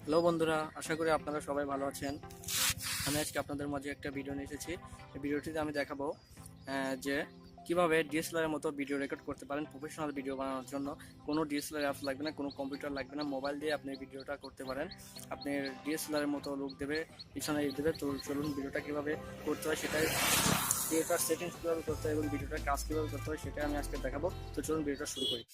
Hello বন্ধুরা, আশা করি আপনারা সবাই ভালো আছেন। আমি আজকে আপনাদের মাঝে একটা ভিডিও নিয়ে এসেছি। এই ভিডিওটিতে আমি দেখাবো যে কিভাবে ডিএসএলআর এর মতো ভিডিও রেকর্ড করতে পারেন। প্রফেশনাল ভিডিও বানানোর জন্য কোনো ডিএসএলআর অ্যাপস লাগবে না, কোনো কম্পিউটার লাগবে না, মোবাইল দিয়ে আপনি ভিডিওটা করতে পারেন। আপনি ডিএসএলআর এর মতো লুক দেবে, পিছনে দেবে। তো চলুন ভিডিওটা কিভাবে করতে হয় সেটাই, ভিডিওটার সেটিংস কীভাবে করতে হয় এবং ভিডিওটার কাজ কীভাবে করতে হয় সেটাই আমি আজকে দেখাবো। তো চলুন ভিডিওটা শুরু করি।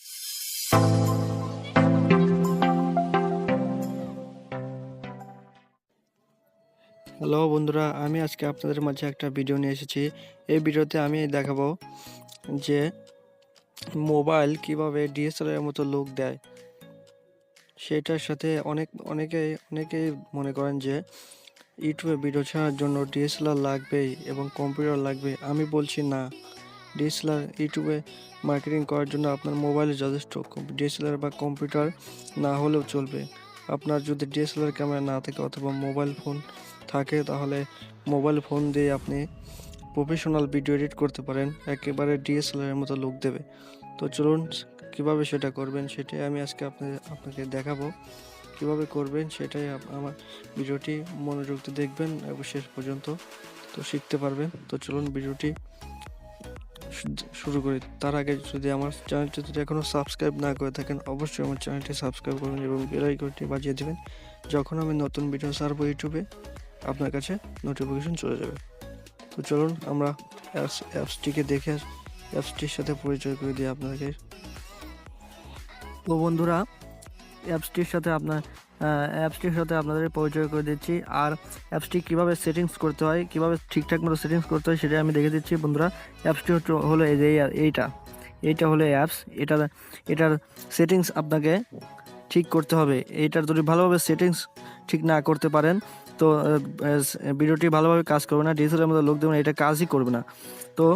হ্যালো বন্ধুরা, আমি আজকে আপনাদের মাঝে একটা ভিডিও নিয়ে এসেছি। এই ভিডিওতে আমি দেখাবো যে মোবাইল কিভাবে ডিএসএলআর এর মতো লুক দেয়। সেটার সাথে অনেকেই মনে করেন যে ইউটিউবে ভিডিও ছাড়ার জন্য ডিএসএলআর লাগবেই এবং কম্পিউটার লাগবে। আমি বলছি না, ডিএসএলআর ইউটিউবে মার্কেটিং করার জন্য আপনার মোবাইলে যথেষ্ট। ডিএসএলআর বা কম্পিউটার না হলেও চলবে। আপনার যদি ডিএসএলআর ক্যামেরা না থাকে অথবা মোবাইল ফোন থাকে, তাহলে মোবাইল ফোন দিয়ে আপনি প্রফেশনাল ভিডিও এডিট করতে পারেন, একেবারে ডিএসএলআর এর মতো লুক দেবে। তো চলুন কিভাবে সেটা করবেন সেটাই আমি আজকে আপনাকে দেখাবো। কিভাবে করবেন সেটাই আমার ভিডিওটি মনোযোগ দিয়ে দেখবেন এবং শেষ পর্যন্ত তো শিখতে পারবেন। তো চলুন ভিডিওটি শুরু করি। তার আগে যদি আমার চ্যানেলটি যদি এখনও সাবস্ক্রাইব না করে থাকেন, অবশ্যই আমার চ্যানেলটি সাবস্ক্রাইব করবেন এবং বেল আইকনটি বাজিয়ে দেবেন। যখন আমি নতুন ভিডিও ছাড়বো ইউটিউবে, আপনার কাছে নোটিফিকেশন চলে যাবে। তো চলুন আমরা অ্যাপসটিকে দেখে অ্যাপসটির সাথে পরিচয় করে দিই আপনাকে। তো বন্ধুরা, অ্যাপসটির সাথে আপনাদের পরিচয় করে দিচ্ছি। আর অ্যাপসটি কীভাবে সেটিংস করতে হয়, কীভাবে ঠিকঠাক মতো সেটিংস করতে হয় সেটা আমি দেখে দিচ্ছি। বন্ধুরা, অ্যাপসটি হলো এই যে এইটা হলো অ্যাপস। এটার সেটিংস আপনাকে ঠিক করতে হবে। এইটার যদি ভালোভাবে সেটিংস ঠিক না করতে পারেন তো ভিডিওটি ভালোভাবে কাজ করবে না, ডিএসএলআর মধ্যে লোক দেবেন, এটা কাজই করবে না। তো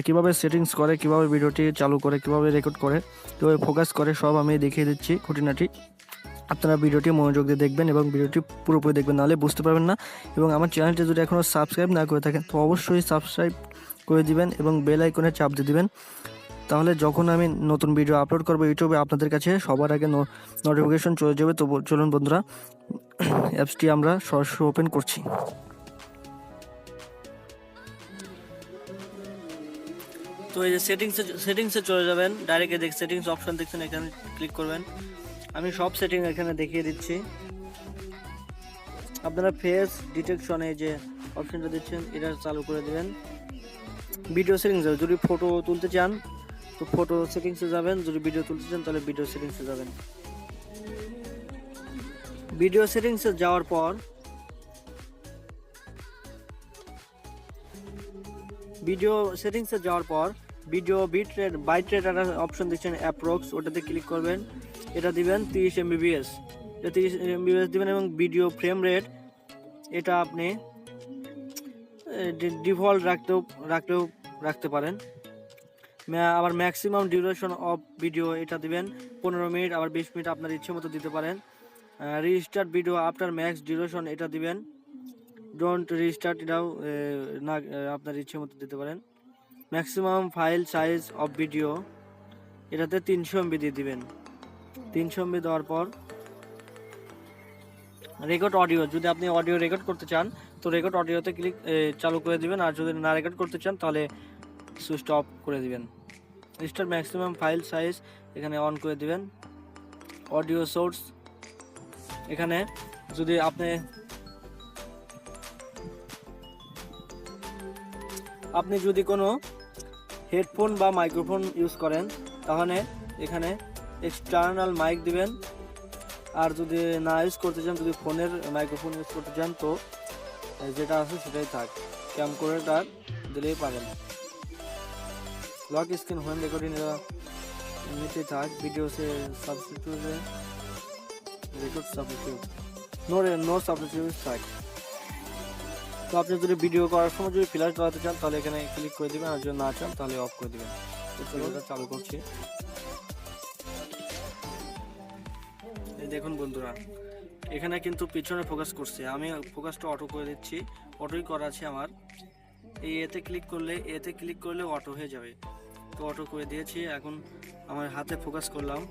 কীভাবে সেটিংস করে, কীভাবে ভিডিওটি চালু করে, কীভাবে রেকর্ড করে, কীভাবে ফোকাস করে, সব আমি দেখিয়ে দিচ্ছি খুঁটিনাটি। আপনারা ভিডিওটি মনোযোগ দিয়ে দেখবেন এবং ভিডিওটি পুরোপুরি দেখবেন, নাহলে বুঝতে পারবেন না। এবং আমার চ্যানেলটি যদি এখনও সাবস্ক্রাইব না করে থাকেন তো অবশ্যই সাবস্ক্রাইব করে দিবেন এবং বেল আইকনে চাপ দিয়ে দিবেন। তাহলে যখন আমি নতুন ভিডিও আপলোড করবো ইউটিউবে, আপনাদের কাছে সবার আগে নোটিফিকেশন চলে যাবে। তো চলুন বন্ধুরা, অ্যাপসটি আমরা সরাসরি ওপেন করছি। তো এই যে সেটিংসে চলে যাবেন, ডাইরেক্ট সেটিংস অপশন দেখছেন, এখানে ক্লিক করবেন। আমি সব সেটিং এখানে দেখিয়ে দিচ্ছি। আপনারা ফেস ডিটেকশনে যে অপশনটা দিচ্ছেন এটা চালু করে দেবেন। ভিডিও সেটিংস, যদি ফটো তুলতে চান তো ফটো সেটিংসে যাবেন, যদি ভিডিও তুলতে চান তাহলে ভিডিও সেটিংসে যাবেন। ভিডিও সেটিংসে যাওয়ার পর video bit rate byte rate একটা অপশন দিচ্ছেন, অ্যাপ্রক্স, ওটাতে ক্লিক করবেন। এটা দিবেন 30 MBPS, এটা 30 MBPS দিবেন। এবং ভিডিও ফ্রেম রেট এটা আপনি ডিফল্ট রাখতে পারেন। আবার ম্যাক্সিমাম ডিউরেশন অফ ভিডিও এটা দিবেন 15 মিনিট, আবার 20 মিনিট আপনার ইচ্ছে মতো দিতে পারেন। Restart video after max duration এটা দিবেন। ডোন্ট রিস্টার্ট এটাও না, আপনার ইচ্ছে মতো দিতে পারেন। Maximum file size of video এটাতে 300 MB দিয়ে দিবেন। 300 MB দেওয়ার পর রেকর্ড অডিও, যদি আপনি অডিও রেকর্ড করতে চান তো রেকর্ড অডিওতে চালু করে দিবেন। আর যদি না রেকর্ড করতে চান তাহলে সুইচটা অফ করে দিবেন। রিস্টার্ট ম্যাক্সিমাম ফাইল সাইজ এখানে অন করে দিবেন। অডিও সোর্স, এখানে যদি আপনি যদি কোনো হেডফোন বা মাইক্রোফোন ইউজ করেন তাহলে এখানে এক্সটার্নাল মাইক দিবেন। আর যদি না ইউজ করতে চান, যদি ফোনের মাইক্রোফোন ইউজ করতে চান তো যেটা আছে সেটাই থাক, ক্যামকোর্ডার দিলেই পাবেন। লক স্ক্রিন হোয়েন রেকর্ডিং নিতে থাক। ভিডিও সে substitute record substitute no substitute থাক। তো আপনি যদি ভিডিও করার সময় যদি ফ্ল্যাশ লাগাতে চান তাহলে এখানে ক্লিক করে দিবেন, আর যদি না চান তাহলে অফ করে দিবেন। তো ভিডিওটা চালু করছি। দেখুন বন্ধুরা, এখানে কিন্তু পিছনে ফোকাস করছে, আমি ফোকাসটা অটো করে দিচ্ছি। অটোই করা আছে আমার। এতে ক্লিক করলে অটো হয়ে যাবে। তো অটো করে দিয়েছি। এখন আমার হাতে ফোকাস করলাম,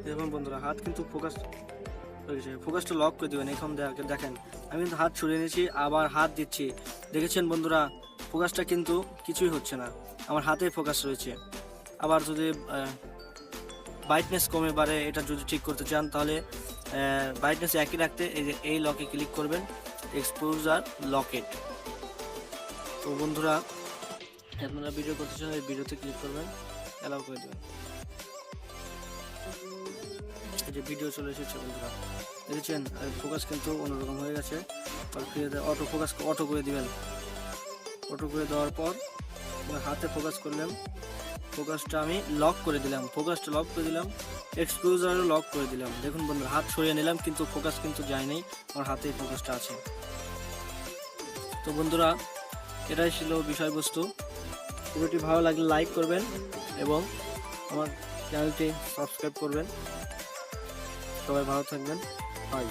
দেখুন বন্ধুরা, হাত কিন্তু ফোকাসটা লক করে দেবেন। এখন দেখেন আমি কিন্তু হাত সরিয়ে নিয়েছি, আবার হাত দিচ্ছি, দেখেছেন বন্ধুরা ফোকাসটা কিন্তু কিছুই হচ্ছে না, আমার হাতেই ফোকাস রয়েছে। আবার যদি ব্রাইটনেস কমে বাড়ে, এটা যদি ঠিক করতে চান তাহলে ব্রাইটনেস একই রাখতে এই লকে ক্লিক করবেন, এক্সপোজার লকেট। তো বন্ধুরা আপনারা ভিডিও করতে চান এই ভিডিওতে ক্লিক করবেন, অ্যালাউ করে দেবেন। এই যে ভিডিও চলে এসেছে বন্ধুরা, দেখেছেন ফোকাস কিন্তু অন্যরকম হয়ে গেছে। অটো করে দিবেন। অটো করে দেওয়ার পর হাতে ফোকাস করলাম, ফোকাসটা আমি লক করে দিলাম, এক্সপোজারও লক করে দিলাম। দেখুন বন্ধুরা, হাত সরিয়ে নিলাম কিন্তু ফোকাস কিন্তু যায় নাই, আমার হাতে ফোকাসটা আছে। তো বন্ধুরা এটাই ছিল বিষয়বস্তু। ভিডিওটি ভালো লাগলে লাইক করবেন এবং আমার চ্যানেলটি সাবস্ক্রাইব করবেন। সবাই ভালো থাকবেন, বাই।